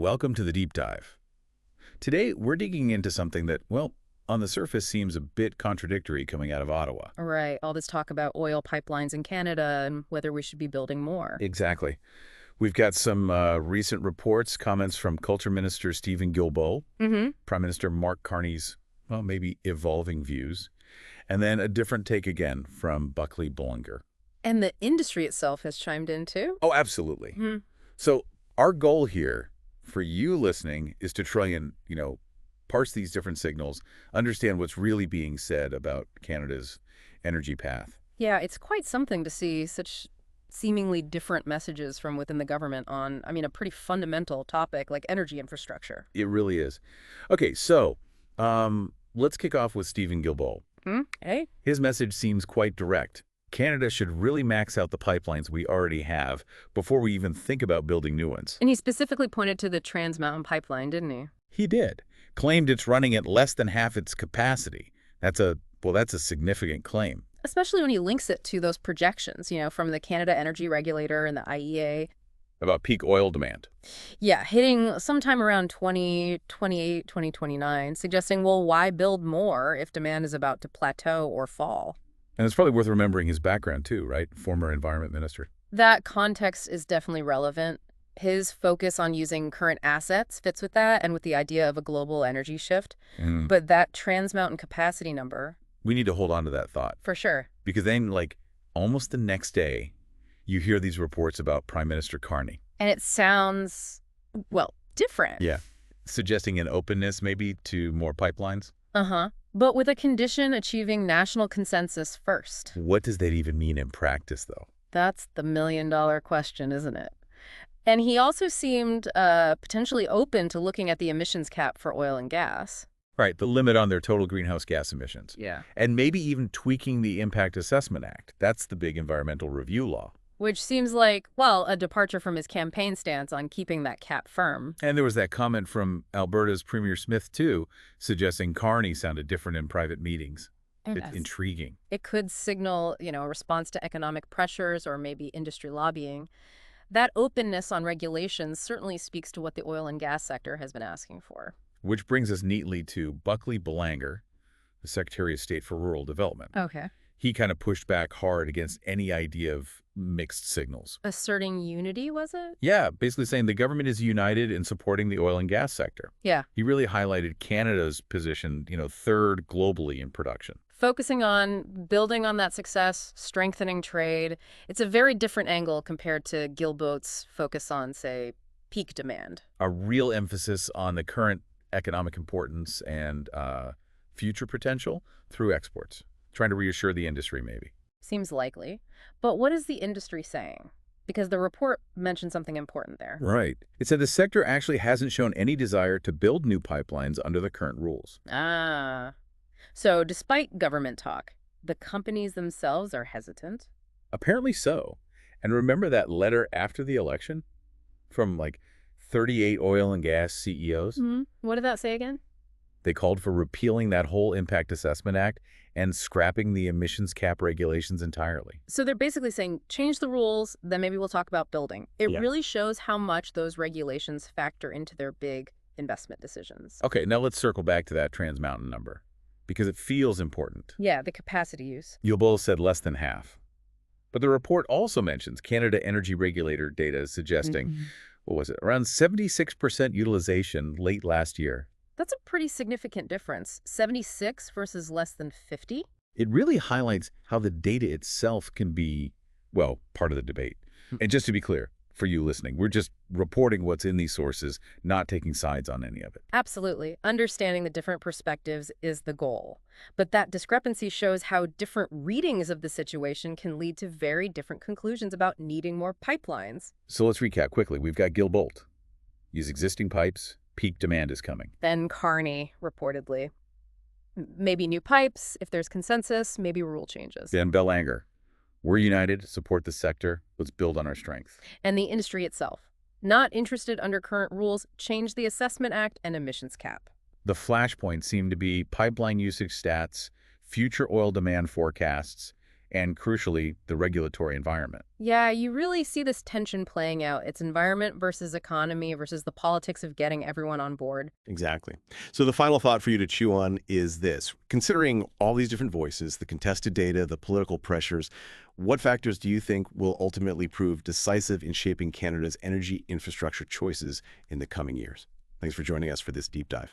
welcome to the Deep Dive. Today, we're digging into something that, well, on the surface seems a bit contradictory coming out of Ottawa. Right, all this talk about oil pipelines in Canada and whether we should be building more. Exactly. We've got some recent reports, comments from Culture Minister Steven Guilbeault, Prime Minister Mark Carney's, well, maybe evolving views, and then a different take again from Buckley Belanger. And the industry itself has chimed in too? Oh, absolutely. So our goal here for you listening is to try and, parse these different signals, understand what's really being said about Canada's energy path. Yeah, it's quite something to see such seemingly different messages from within the government on, a pretty fundamental topic like energy infrastructure. It really is. Okay, so let's kick off with Steven Guilbeault. Hey? His message seems quite direct. Canada should really max out the pipelines we already have before we even think about building new ones. And he specifically pointed to the Trans Mountain Pipeline, didn't he? He did. Claimed it's running at less than half its capacity. That's a significant claim. Especially when he links it to those projections, from the Canada Energy Regulator and the IEA. About peak oil demand. Yeah, hitting sometime around 2028, 2029, suggesting, well, why build more if demand is about to plateau or fall? And it's probably worth remembering his background too, right? Former environment minister. That context is definitely relevant. His focus on using current assets fits with that and with the idea of a global energy shift. But that Trans Mountain capacity number... We need to hold on to that thought. For sure. Because then, almost the next day, you hear these reports about Prime Minister Carney. And it sounds, different. Yeah. Suggesting an openness maybe to more pipelines. But with a condition achieving national consensus first. What does that even mean in practice, though? That's the million-dollar question, isn't it? And he also seemed potentially open to looking at the emissions cap for oil and gas. Right, the limit on their total greenhouse gas emissions. Yeah. And maybe even tweaking the Impact Assessment Act. That's the big environmental review law. Which seems like, a departure from his campaign stance on keeping that cap firm. And there was that comment from Alberta's Premier Smith, too, suggesting Carney sounded different in private meetings. It's intriguing. It could signal, a response to economic pressures or maybe industry lobbying. That openness on regulations certainly speaks to what the oil and gas sector has been asking for. Which brings us neatly to Buckley Belanger, the Secretary of State for Rural Development. Okay. He kind of pushed back hard against any idea of mixed signals. Asserting unity, was it? Yeah, basically saying the government is united in supporting the oil and gas sector. Yeah. He really highlighted Canada's position, third globally in production. Focusing on building on that success, strengthening trade. It's a very different angle compared to Guilbeault's focus on, say, peak demand. A real emphasis on the current economic importance and future potential through exports. Trying to reassure the industry, maybe. Seems likely. But what is the industry saying? Because the report mentioned something important there. Right. It said the sector actually hasn't shown any desire to build new pipelines under the current rules. So despite government talk, the companies themselves are hesitant? Apparently so. And remember that letter after the election from 38 oil and gas CEOs? What did that say again? They called for repealing that whole Impact Assessment Act and scrapping the emissions cap regulations entirely. So they're basically saying, change the rules, then maybe we'll talk about building. It really shows how much those regulations factor into their big investment decisions. Okay, now let's circle back to that Trans Mountain number, because it feels important. Yeah, the capacity use. Guilbeault said less than half. But the report also mentions Canada Energy Regulator data suggesting, around 76% utilization late last year. That's a pretty significant difference. 76 versus less than 50? It really highlights how the data itself can be, part of the debate. And just to be clear, for you listening, we're just reporting what's in these sources, not taking sides on any of it. Absolutely. Understanding the different perspectives is the goal. But that discrepancy shows how different readings of the situation can lead to very different conclusions about needing more pipelines. So let's recap quickly. We've got Guilbeault. Use existing pipes. Peak demand is coming. Then Carney, reportedly. Maybe new pipes, if there's consensus, maybe rule changes. Then Belanger. We're united, support the sector, let's build on our strength. And the industry itself. Not interested under current rules, change the Assessment Act and emissions cap. The flashpoints seem to be pipeline usage stats, future oil demand forecasts, and, crucially, the regulatory environment. Yeah, you really see this tension playing out. It's environment versus economy versus the politics of getting everyone on board. Exactly. So the final thought for you to chew on is this. Considering all these different voices, the contested data, the political pressures, what factors do you think will ultimately prove decisive in shaping Canada's energy infrastructure choices in the coming years? Thanks for joining us for this deep dive.